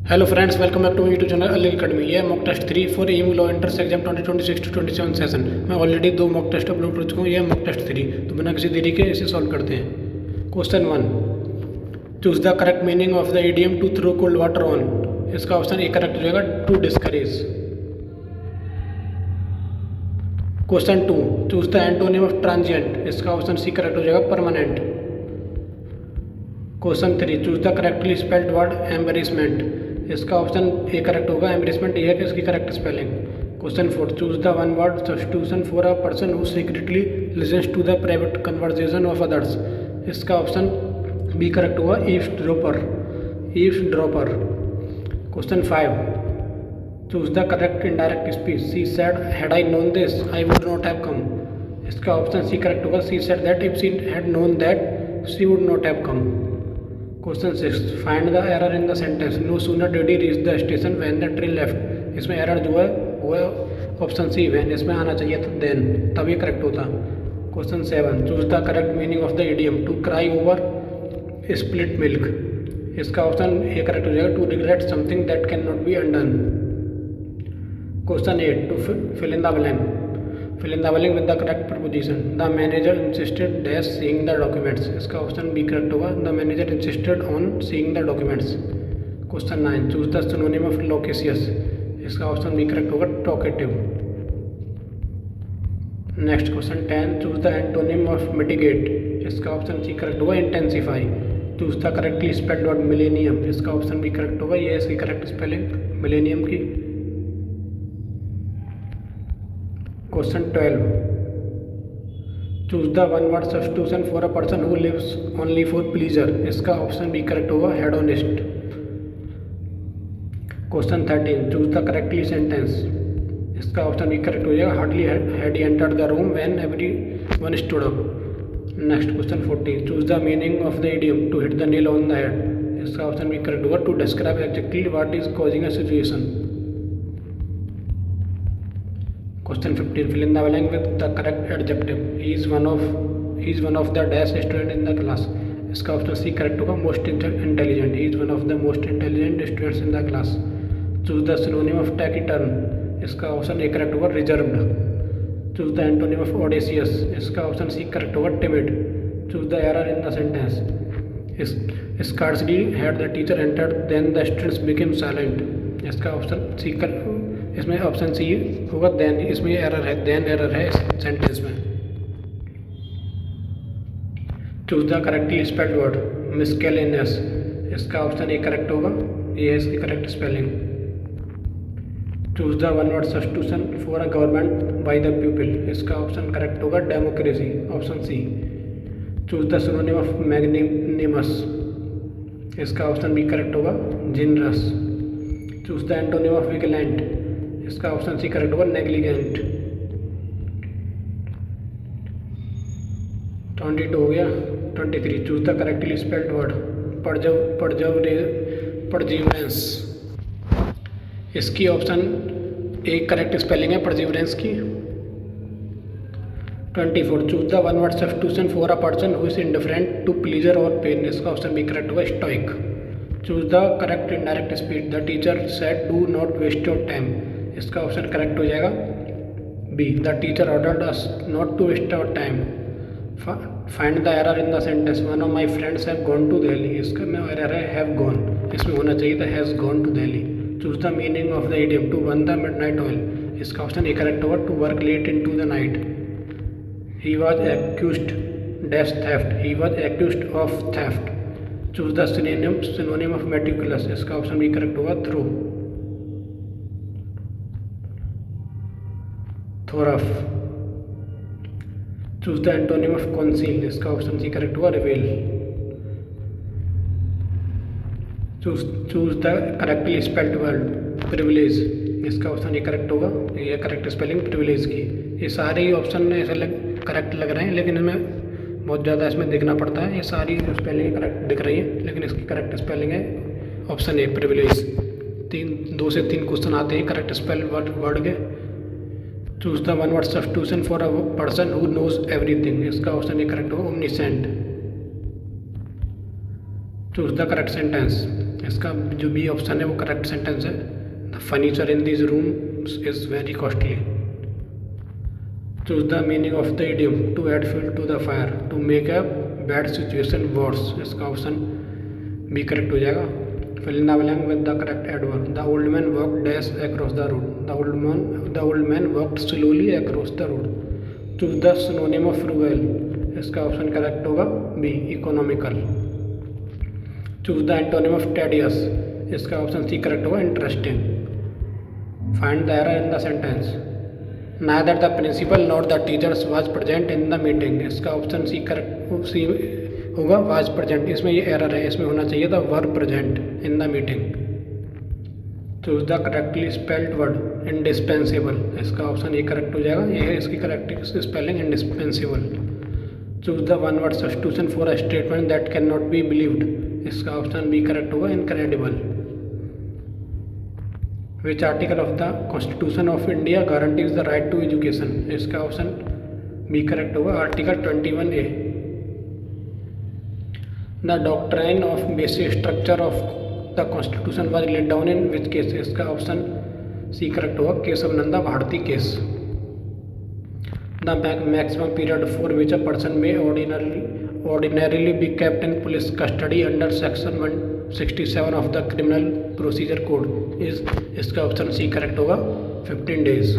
Hello friends, welcome back to my YouTube channel Ali academy. ये mock test 3 for M law entrance exam 2026 to 27 session. मैं already 2 mock test upload कर चुका हूँ। ये mock test 3, तो बिना किसी देरी के इसे सॉल्व करते हैं। Question 1, choose the correct meaning of the idiom to throw cold water on. इसका ऑप्शन ए करेक्ट हो जाएगा, to discourage. Question 2, choose the antonym of transient. इसका ऑप्शन सी करेक्ट हो जाएगा, permanent. Question 3, choose the correctly spelled word embarrassment. इसका option A correct होगा, एम्बेरेसमेंट ये है कि इसकी correct spelling. Question 4, choose the one word substitution for a person who secretly listens to the private conversation of others. इसका option B correct होगा, eavesdropper. Eavesdropper. Question 5, choose the correct indirect speech. She said had I known this I would not have come. इसका option C correct होगा, she said that if she had known that she would not have come. Question 6, find the error in the sentence. No sooner did he reach the station when the train left. इसमें error जो है वो है option C, when. इसमें आना चाहिए था then, तभी करेक्ट होता। Question 7, choose the correct meaning of the idiom to cry over split milk. इसका ऑप्शन ए करेक्ट हो जाएगा, to regret something that can not be undone. Question 8, to fill in the blank. Fill in the blank with the correct preposition. The manager insisted dash seeing the documents. इसका option B correct होगा, the manager insisted on seeing the documents. Question 9, choose the synonym of loquacious. इसका option B correct होगा, talkative. Next question 10, choose the antonym of mitigate. इसका option C correct होगा, intensify. choose the correctly spelled word millennium. इसका option B correct होगा, ये इसकी correct spelling millennium की। Question 12, choose the one word substitution for a person who lives only for pleasure. इसका option B correct होगा, hedonist. Question 13, choose the correctly sentence. इसका option B correct हो जाएगा, hardly had he entered the room when everyone stood up. Next question 14, choose the meaning of the idiom to hit the nail on the head. इसका option B correct होगा, to describe exactly what is causing a situation. Question 15, fill in the blank with the correct adjective. He is one of the dash student in the class. इसका option C correct होगा, most intelligent. He is one of the most intelligent students in the class. Choose the synonym of taciturn. इसका option A correct होगा, reserved. Choose the antonym of audacious. इसका option C correct होगा, timid. Choose the error in the sentence. Scarcely had the teacher entered then the students became silent. इसका option C इसमें option सी होगा, then. इसमें error है, then error है इस sentence में। Choose the correctly spelled word miscellaneous. इसका option A correct होगा, ये है इसकी correct spelling. Choose the one word substitution for a government by the people. इसका ऑप्शन करेक्ट होगा, democracy, option C. Choose the synonym of magnanimous. इसका option B correct होगा, generous. Choose the antonym of vigilant. इसका option C correct होगा, negligent. 22 हो गया। 23, choose the correctly spelled word परजिवरेंस। इसकी option A correct spelling है, perseverance की। 24, choose the one word substitution for a person who is indifferent to pleasure और pain. इसका option B correct होगा, stoic. Choose the correct indirect speech. The teacher said do not waste your time. इसका option correct हो जाएगा, B. The teacher ordered us not to waste our time. Find the error in the sentence. One of my friends have gone to Delhi. इसका में error है, have gone. इसमें होना चाहिए था, has gone to Delhi. Choose the meaning of the idiom to burn the midnight oil. इसका option A correct होगा, to work late into the night. He was accused dash theft. He was accused of theft. Choose the synonym of meticulous. इसका option B correct होगा, through, thorough. Choose the antonym of conceal. इसका option C correct हुआ, reveal. Choose the correctly spelled word privilege. इसका option ये correct होगा, ये correct spelling privilege की। ये सारे ऑप्शन ऐसे करेक्ट लग रहे हैं, लेकिन इनमें बहुत ज़्यादा इसमें देखना पड़ता है। ये सारी स्पेलिंग करेक्ट दिख रही है, लेकिन इसकी करेक्ट स्पेलिंग है ऑप्शन ए, प्रिविलेज। 2 से 3 क्वेश्चन आते हैं करेक्ट स्पेल वर्ड के। Choose the one word substitution for a person who knows everything. इसका ऑप्शन ए करेक्ट होगा, omniscient. Choose the correct sentence. इसका जो बी ऑप्शन है वो करेक्ट सेंटेंस है। The furniture in this room is very costly. Choose the meaning of the idiom to add fuel to the fire to make a bad situation worse. इसका option B correct हो जाएगा। Fill in the blank with the correct adverb. The old man walked dash across the road. The old man walked slowly across the road. Choose the synonym of frugal. इसका option correct होगा B economical. Choose the antonym of tedious. इसका option C correct होगा interesting. Find the error in the sentence. Neither the principal not the teachers was present in the meeting. इसका option C correct सी होगा was present. इसमें ये error है, इसमें होना चाहिए था were present in the meeting. Choose the correctly spelled word indispensable. इसका ऑप्शन ये करेक्ट हो जाएगा, ये है इसकी correct spelling indispensable. Choose the one word substitution for a statement that can not be believed. इसका ऑप्शन बी करेक्ट होगा incredible. Which article of the constitution of India guarantees the right to education. इसका option B correct होगा article 21A। The doctrine of basic structure of the constitution was laid down in which case. इसका option C correct होगा Kesavananda Bharati case. The maximum period for which a person may ordinarily be kept in police custody under section 167 of the criminal procedure code is। इसका option C correct होगा 15 days।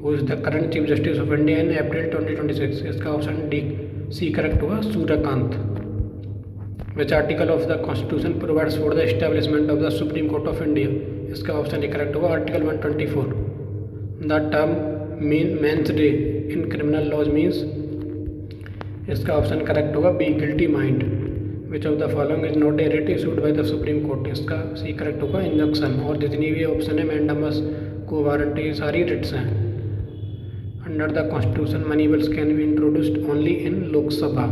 Who is the current chief justice of India in April 2026। इसका option D C correct होगा Suryakant. Which article of the constitution provides for the establishment of the Supreme Court of India। इसका option A correct होगा article 124। The term men's day in criminal laws means। इसका option correct होगा be guilty mind. Which of the following is not a writ issued by the supreme court. इसका सी correct होगा injunction. और जितनी भी option है mandamus को warranty सारी रिट्स हैं। Under the constitution money bills can be introduced only in Lok Sabha.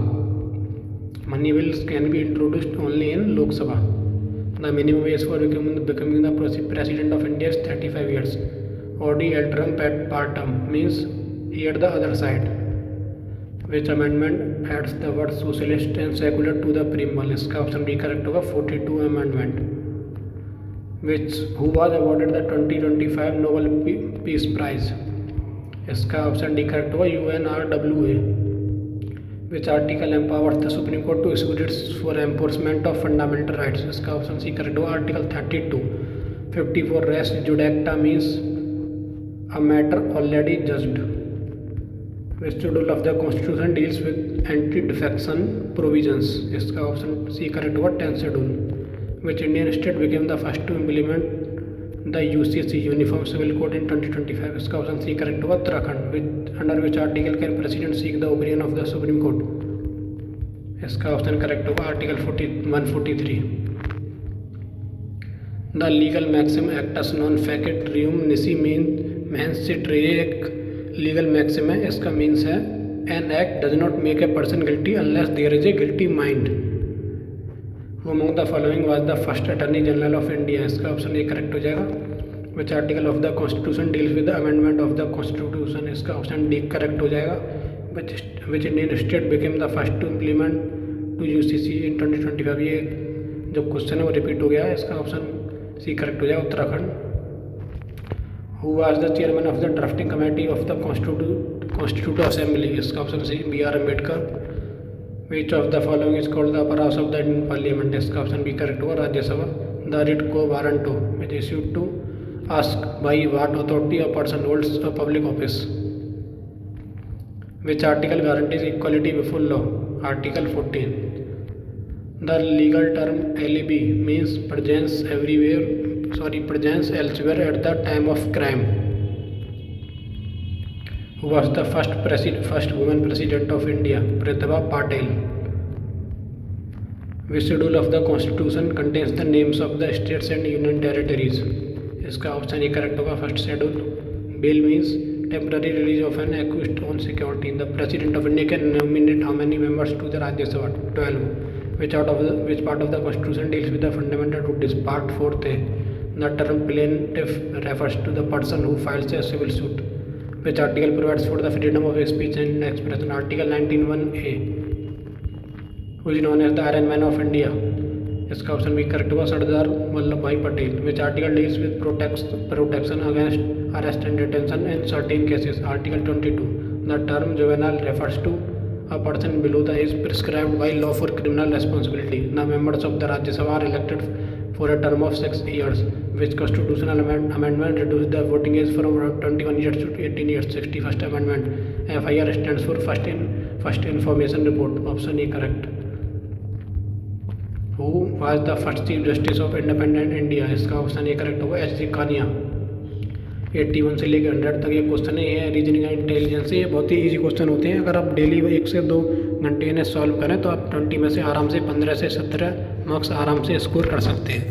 Money bills can be introduced only in Lok Sabha. The minimum age for becoming the president of India is 35 years। और डी एल्टरम पैट पार्टम means hear the other side. Which amendment adds the word socialist and secular to the preamble। इसका option B correct होगा 42 amendment। Who was awarded the 2025 Nobel Peace Prize। इसका option D correct होगा UNRWA। Which article empowers the Supreme Court to issue writs for enforcement of fundamental rights। इसका option C correct होगा article 32। 54 res judicata means a matter already judged। Which schedule of the constitution deals with anti-defection provisions। इसका option C correct होगा 10th schedule। Which Indian state became the first to implement the UCC Uniform Civil Code in 2025। इसका option C correct होगा Uttarakhand. Under which article can president seek the opinion of the Supreme Court। इसका option correct होगा article 143। The legal maxim actus non facit reum nisi means sit re एक legal maxim है। इसका means है an act does not make a person guilty unless there is a guilty mind. Among the following was the first attorney general of India. इसका option A correct हो जाएगा। Which article of the constitution deals with the amendment of the constitution. इसका option D correct हो जाएगा। Which Indian state became the first to implement to UCC in 2025। ये जो question है वो रिपीट हो गया है। इसका ऑप्शन सी करेक्ट हो जाएगा Uttarakhand. Who was the chairman of the drafting committee of the Constitutive Assembly। इसका option C B.R. Ambedkar। Which of the following is called the upper house of the Indian Parliament। इसका option B correct होगा Rajya Sabha. The writ quo warranto which issued to ask by what authority a person holds a public office। Which article guarantees equality before law। Article 14। The legal term alibi means presence elsewhere at the time of crime। Who was the first woman president of India। Pratibha Patil। Which schedule of the constitution contains the names of the states and union territories। इसका option A correct होगा first schedule. Bail means temporary release of an accused on security। The president of India can nominate how many members to the Rajya Sabha। 12। Which part of the constitution deals with the fundamental duties। Part 4th A। The term plaintiff refers to the person who files a civil suit। Which article provides for the freedom of speech and expression। Article 19(1)(a। Who is known as the Iron Man of India। इसका option B correct होगा Sardar Vallabhbhai Patel. Which article deals with protection against arrest and detention in certain cases. Article 22। The term juvenile refers to a person below the age prescribed by law for criminal responsibility. The members of the Rajya Sabha are elected for a term of 6 years. Which constitutional amendment reduced the voting age from 21 years to 18 years? 61st Amendment. FIR stands for First Information Report. Option A correct. Who was the first Chief Justice of Independent India? इसका option A correct होगा H.C. Kania. 81 से लेकर 100 तक ये question है। ये reasoning and intelligence से ये बहुत ही इजी क्वेश्चन होते हैं। अगर आप डेली 1 से 2 घंटे इन्हें सॉल्व करें तो आप 20 में से आराम से 15 से 17 मार्क्स आराम से स्कोर कर सकते हैं।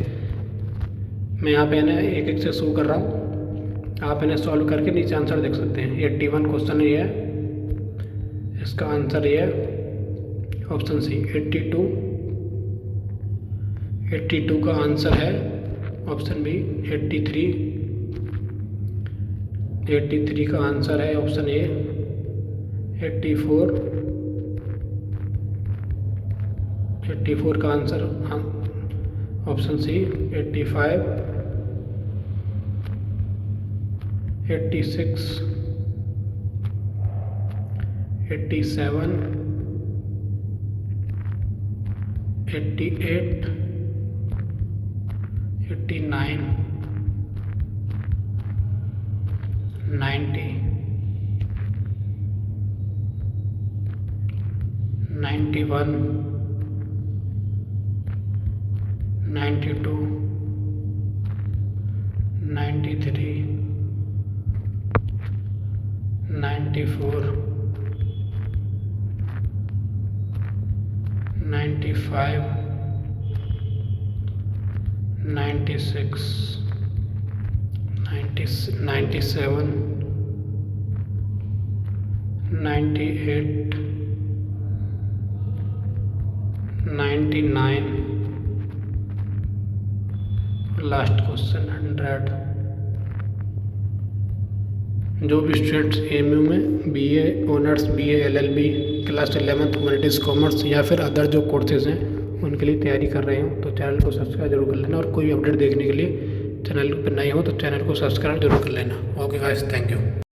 मैं यहाँ पे इन्हें एक एक से शो कर रहा हूँ, आप इन्हें सॉल्व करके नीचे आंसर देख सकते हैं। 81 क्वेश्चन ये है, इसका आंसर ये है ऑप्शन सी 82। 82 का आंसर है ऑप्शन बी 83। 83 का आंसर है ऑप्शन ए 84। 84 का answer option C 85। 86, 87, 88, 89, 90, 91, 92, 93, 94, 95, 96, 97, 98, 99, last question 100। जो भी स्टूडेंट्स एमयू में BA honours, BA LLB, class 11th humanities commerce या फिर अदर जो कोर्सेज हैं उनके लिए तैयारी कर रहे हो तो चैनल को सब्सक्राइब जरूर कर लेना। और कोई अपडेट देखने के लिए चैनल पर नए हो तो चैनल को सब्सक्राइब जरूर कर लेना। Okay guys, thank you.